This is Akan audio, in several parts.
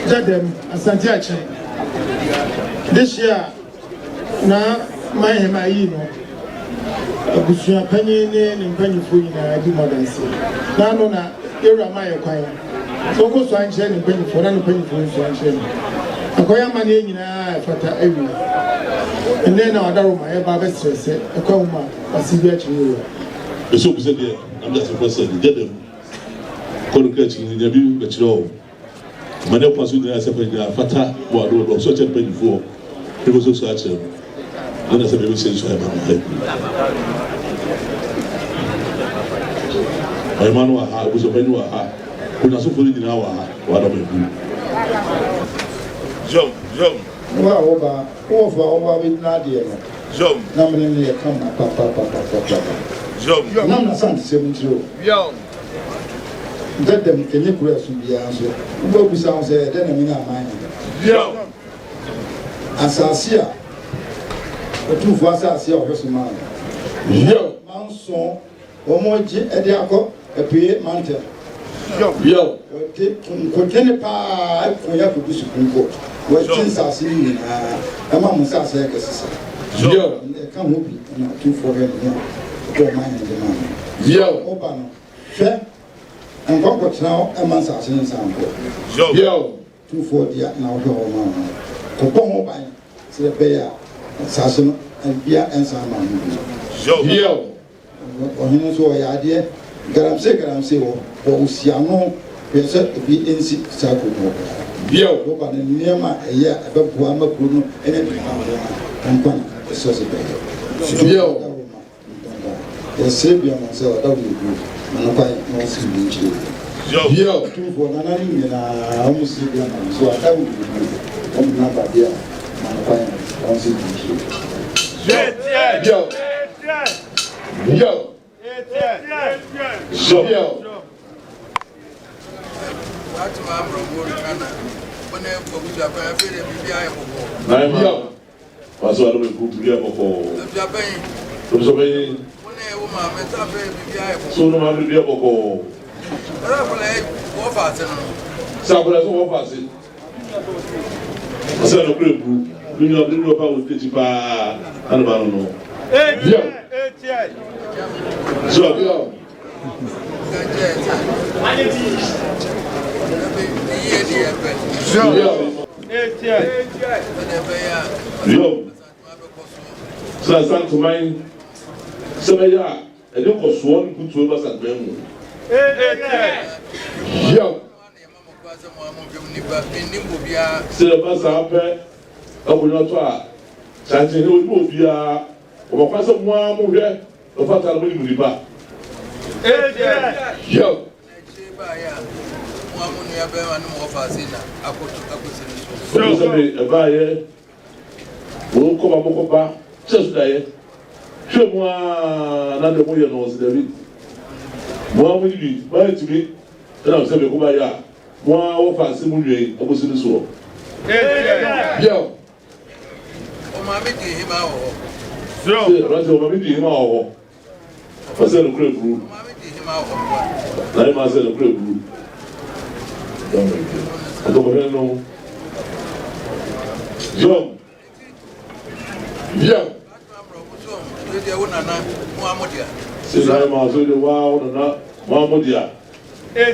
Jadem Asantiache. This year, na my Hemayino, Abusia Penny and Penny Food in a modern city. Now, no, you're my acquaintance. So go to Anchen and Penny for any penny for Anchen. Acquire money in a fata area. And then our Daruma, Babes said, a coma, a severe to you. The soup is there. I'm just a person. Get them. Catching in the view, but you know. Mane pursued the Asapia Fata, or road of such a penny before. It was also such a. And as a baby says, I Manua was a Benua, who was so fully in our what of it. Jump. Well, over with Nadia. Jump. Nominally, come, papa. Jump. None of Santa 72. Young. Let them can you press to be answered. What we sound said, then I mean, I mind. Young. As I see her, the two of us are see our person. Yo, Manson, or more Ediaco, a P. Mountain. Yo, continue pie for you to do Supreme Court. What things are seeing a mamma says, yo, come with me, 2 for him. Don't mind the man. Yo, Obama, fair. And what now a man's assassin. Yo, 240 now, man. Copo by the bear, assassin, and beer and salmon. Yo, or him so I idea. Garam say, or Siano, we said to be in sick circle. Yo, open in near my a year above Guama Bruno, and and one, the sausage. Yo, the Savior myself, W. And I see you. Yo, 2 for 9 and I almost see them. So I will be number here. And I see you. Yo. That's my brother. Whenever we are very Yo. That's what we put together for. So no matter the other. Sabra so fast. I said no group. We know the power with Kitipa and Bano. So yo. Yo. So stand to mind. So yeah, and you go sworn put to us at them. Yo. Syllabus up, I will not try. Santin will move ya. Or pass up one more here, or what I will be back. Yo. A buyer will come up over just there. Show moi another more knows David. Moi will be buy to me. And I'll say go by ya. Moi offer Simuny, I was in the sword. Yo. Oh, my meeting him out. So, Russell, my meeting him out. ɔsɛ no kura buru na ɛma sɛ no kura buru ɔtɔkɔhwɛ no yɔm sɛ na ɛma so de waa wo nana moamodia sɛ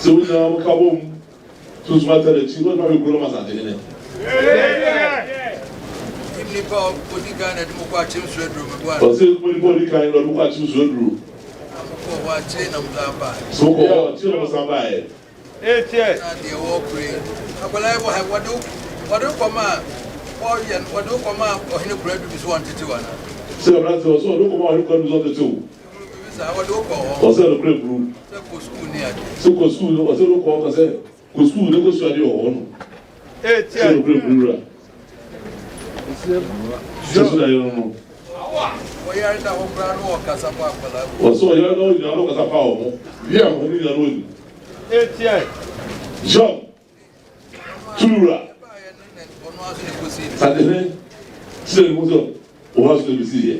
wonyinaa mo ka bom susuma tɛ n'akyi na ɔtuma bɛkuro no ma santene ɔsɛ nipa odi kan na ɔde kɔ akyem so aduro sɛ wokɔ hɔ akyire no san baeɛ sɛ aberante ɔsɛ ɔde wokɔma ɔhene kura bi so ɔtete wo ɔsɛ no kura buru sɛ kɔ sukuu no ɔsɛ wokɔ ɔka sɛ kɔ sukuu ne kɔsua deɛ wɔ hɔ no sɛ no kura buru wura sɛ so da yɛ no no ɔsɛ ɔyare na ɔnyina no ɔkasa pa wɔ ho yɛ ɔne nyina no ɔni Jean Tulura Sadene sɛ ne mu sɛ ɔha so na bɛsi yɛ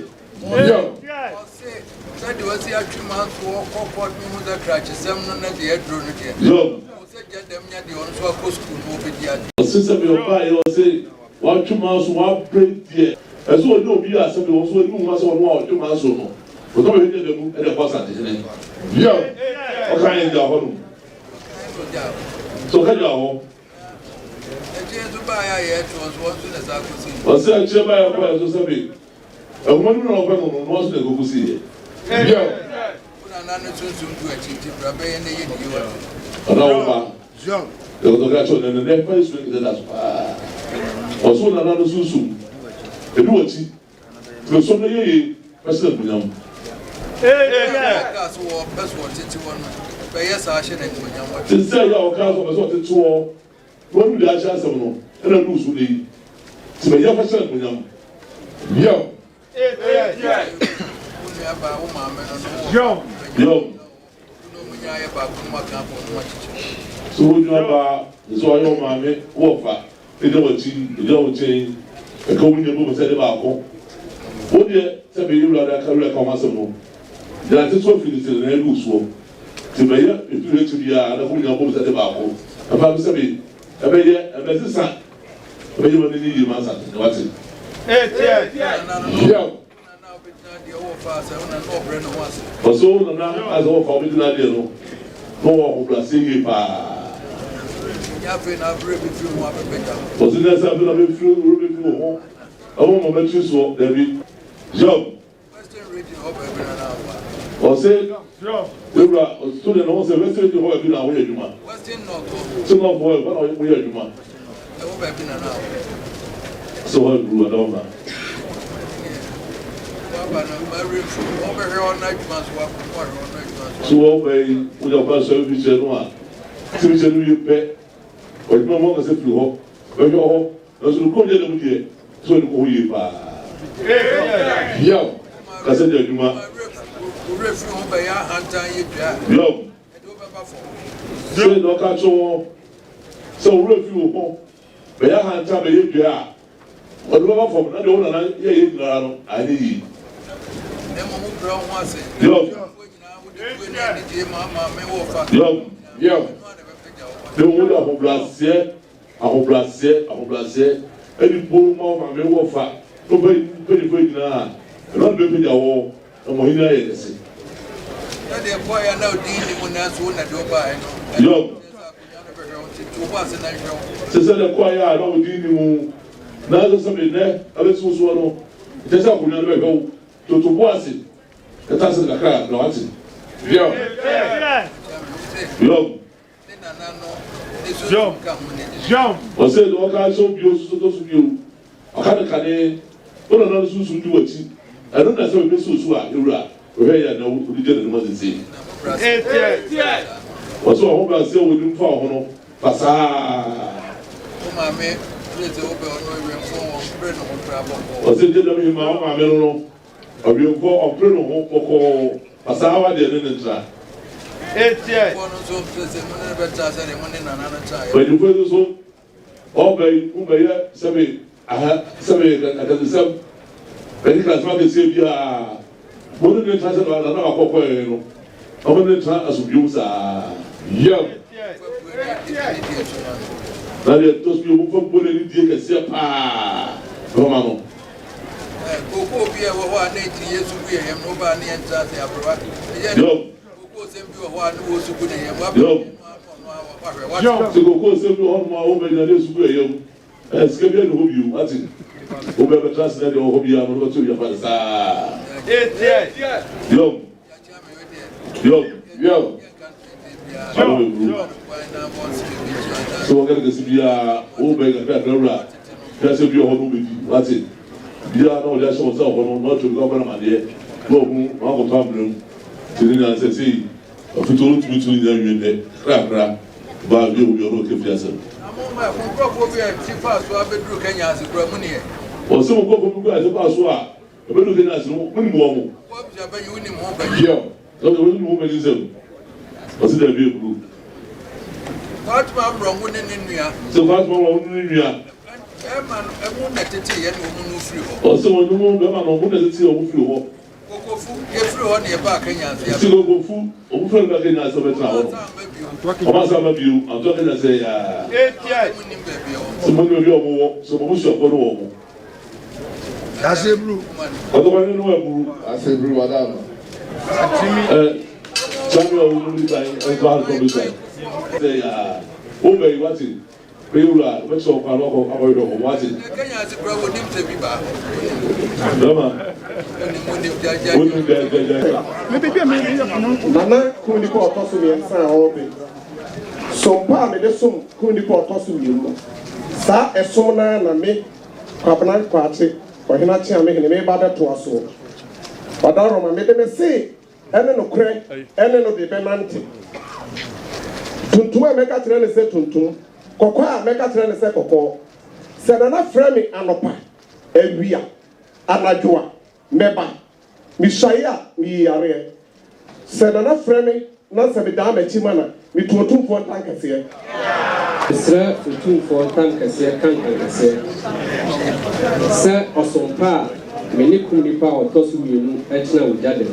sɛde wɔsi atwema so wɔkɔkɔ ne mu sɛ krakyesɛm no na deɛ aduro no deɛ sɛ gya dɛm nya deɛ ɔno so akɔ sukuu no wɔbɛdi ade ɔse sɛ meɔbaeɛ ɔse watwema so wabrɛ deɛ ɛsɛ ɔne obi a sɛ me wɔ so anim ma sɛ ɔno a ɔtwema so no ɔtɔ bɛhwɛ da mu ɛde kɔ asantehene ɔka yɛ gya hɔ no sɛ ɔka gya hɔ ɛkyɛ nso baeɛ a yɛɛto ɔ so wɔn so na saa kɔsi ɔse akyerɛ baeɛ kɔɛ so sɛ me ɛhoma no na ɔpɛ no no na ɔso na ɛkɔkɔ si yɛ wonana no sonsom du akyi nti bra bɛyɛ ne yɛ ne yiwa ɔna wo ba ɛkɔtɔka kyɛ ɔnɛnɛ dɛ fa yesu ɛkɛdɛ da so paa ɔso nana no sunsum ɛdu wakyi tìmɛsɔm no yɛye pɛsɛ anuonyam kaa so wɔpɛ so wɔtete hɔ no bɛyɛ saa hyɛ no anuonyam te sɛ yɛ a wɔkaa so ɔpɛ sɛ ɔtete hɔ na ɔnu de ahyɛ asɛm no ɛna ne usu no yi tìmɛyɛ fa hyɛ anuonyam so wo nua ba nso ɔyɛ wo maame wɔfa ɛgyina wɔakyi ɛgyina wo nkyɛn ɛka wo nya mu sɛ de baako wo deɛ sɛ bɛyɛ wurade aka wurɛ ka ho asɛm no gyina te so afiri sɛ na ɛlu soɔ nti bɛyɛ ɛfiri akyi biara na wo nya mu sɛ de baako ɛfa bi sɛ ɛbɛyɛ ɛbɛsesa ɛbɛyɛ wɔ ne ne yie ma asante ne wate ɔsɛ wo nana asɛ wɔfa wo bɛgyina adeɛ no na wɔwɔ ahobrɛase yie paa ɔsɛ nɛ sɛ afei na bɛfiri wuro bɛfiri wo ho ɛwɔ ma bɛtiri soɔ daabi job ɔsɛ ewura student na wɔn sɛ western region hɔ baabi na wɔyɛ adwuma sɛ na ɔfɔ hɔ ɛfɔ na wɔyɛ adwuma sɛ hɔ aduru adɔma so wɔn bɛ yi wọ́n yà ɔba sɔ ebi kyerɛ no a tibi kyerɛ no yɛ pɛ ɔdwuma wɔn kasa firi hɔ bɛhwɛ hɔ ɛso no kɔn yɛ dɛm deɛ so ɛni kɔ hɔ yie paa yaw kasa di adwuma yaw sɛ na ɔka kyerɛ wɔn sɛ owurɛ fi wɔ hɔ bɛyɛ ahantan bɛyɛ dua a ɔde bɛba fam na deɛ wɔn nana yɛ yɛ nyinaa no ayɛ yie. Ne wo de ahobrɛaseɛ ɛni boro ma maame wɔ fa no mpanyinfo nyinaa ɛna ɔde bɛpagya wɔ ɛmɔ hini ayɛ kɛse. Sɛ dɛ kɔ ayɛ a na ɔdi ni mu na sɛ mi nɛ abɛsi wo soɔ no kyɛ sɛ akonnwa no bɛhwɛ wo totobo ase ɛta ase kakra na wate ɔsɛ de ɔka sɛ bio soso so bio ɔka ne kane wona na no susu di wakyi ɛno na sɛ wobɛsi so a ɛwura ɔhwɛ yɛ na wode gya nanom asesei ɔsɛ ɔho brɛaseɛ wɔnim fa wo ho no fasaa ɔsɛ gye dɛm hema wo maame no no ɔwɛmfo ɔpere no ho kɔkɔɔ fasaa wadeɛ ne ne ntra ɔnyimfo yi so ɔbɛyi wobɛyɛ sɛbe akadesɛm Any class one is here, more than the transit of another couple. How many times as you are young? Now, those people who put any deal can say, Romano. Coco be a 180 years to be him, nobody enters the apparatus. Coco sent you one who was to put him up. To go send you on my own and this way. As Gabriel who you, what's it? Whoever translated your hobby, I'm not to your father. Yo. So we're going to see over and back. That's if you're home. What's it? You are not just yourself, not to government here. Go home, Uncle Tom, Tina says, see, if you told me to the crap, but you're looking for yourself. Or some go from guys about Swa, but looking at some woman. Yeah, so the woman is him. Was it a vehicle? What's my wrong with in India? So that's my own India. Or someone who won't go on to see a few. Every one near back in Yancy. Still go food, or friend back in us over town. Once I'm of you, I'm talking to say, someone of your war, so who's your photo. That's a blue. Otherwise, no, That's a blue, madame. Samuel will be time and God from his side. Say, obey what's it? Payula, what's your car or what's it? Nana kundi ko otosu mi ensa obe. So pa me de som kundi ko otosu mi mu. Sa esom na me kwabana kwate, ohina chi ame me ba da to aso. Odaro ma me de me say ene no kre, ene no de benante. Tuntum e meka tire ne se tuntum, kokko a meka tire ne se kokko. Se na frɛ me anopa, ewia, anadwoa, meba. Mi shaya mi yare. Se na frɛ me na se me da ma chimana, mi tuotum fo tankase. Sra tuotum fo tankase kankase. Se osompa me ne kunipa otosu mienu etina ujade.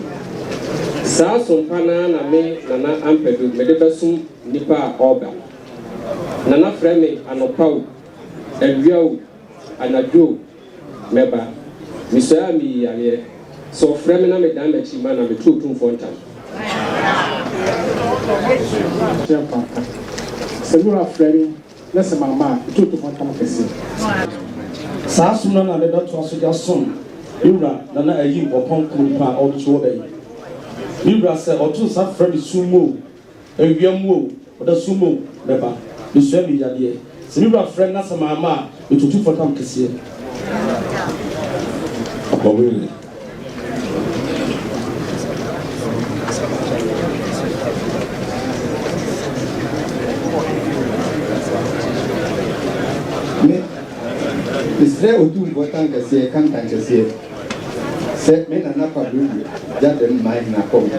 Sa sompa na me nana ampedu me de besum nipa oba. Nana frɛ me anopa ewiawo anadwo meba. Mi shaya mi yare. So frame na me dan me chi mana me tuotum fo ntam. Senura frame na se mama tuotum fo ntam kesi. Sa sumna na me beto aso ja som. Yura na na ayi opon kunpa odo so be. Yura se otu sa frame sumo ewiamu oda sumo meba. Mi so mi yade. Senura frame na se mama me tuotum fo ntam kesi. Really? Israel otu important kase kan kan kase se me na na pablu ja dem mai na kom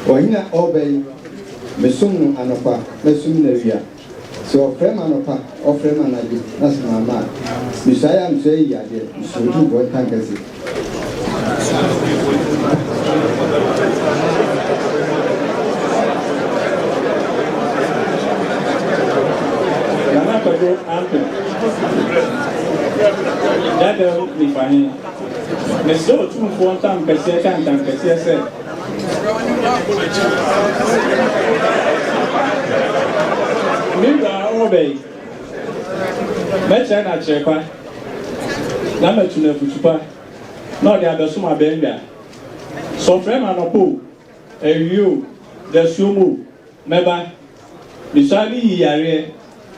o hina obey me sunu anopa me sunu na wia so ofrem anopa ofrem anaju na mama misaya msei ya de sunu important kase Nana pado ampe. Dada ni fani. Me so tu fo ntam kese kan tam kese se. Minda obey. Me chana chepa. Na me tuna futupa. No dia be suma benga. So frame anopo. Ewiu. De sumo. Meba. Misali yare.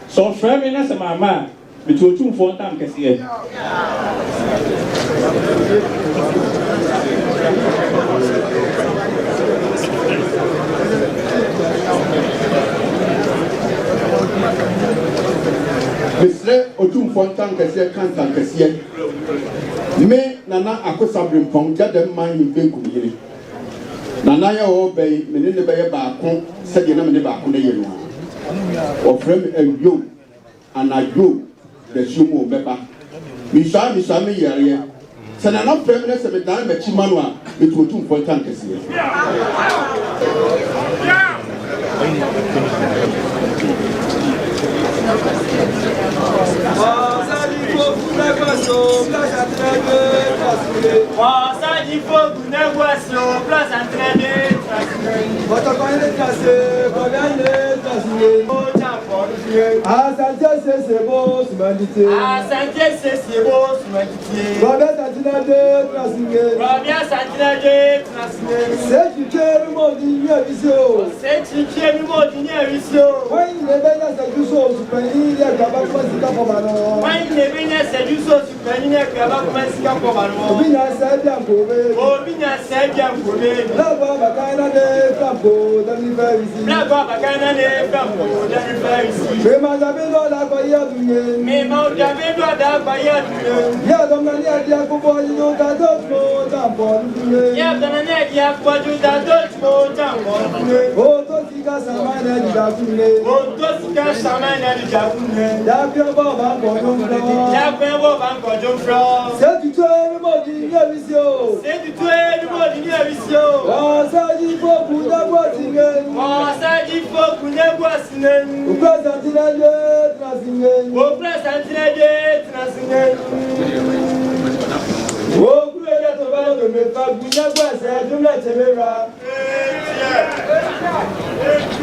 So frame na se mama. Bituotum fo ntam kese. Misre otum fo ntam kase kan tan kase me nana akosabrem pon jadam man benku yire nana ya o be me ne be ye ba ko se de na me ne ba ko de ye no o frem enyo anajo de sumo beba mi sa me yare Sanana feminist me dan me chimanwa me to 2 kan kese.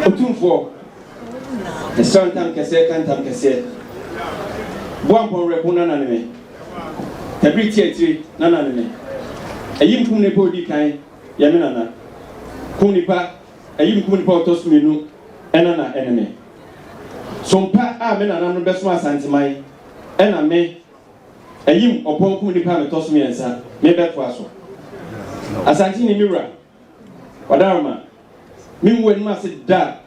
Otumfo Esantam kese kantam kese Boampon repona na neme Tabri tietri na na neme Ayim kum ne podi kan yamina na kum nipa ayim kum nipa otosu menu ena na eneme Sompa a me na no beso asanteman ena me ayim opon kum nipa me tosu miensa me beto aso Asanti ni miwra Wadarma mi wen ma se da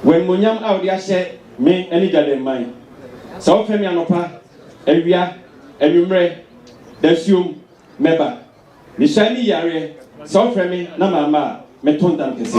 wen monyam awde ahye me ani gade man so femi anopa ewia enwumre dasium meba ni shani yare so femi na mama me tondam kese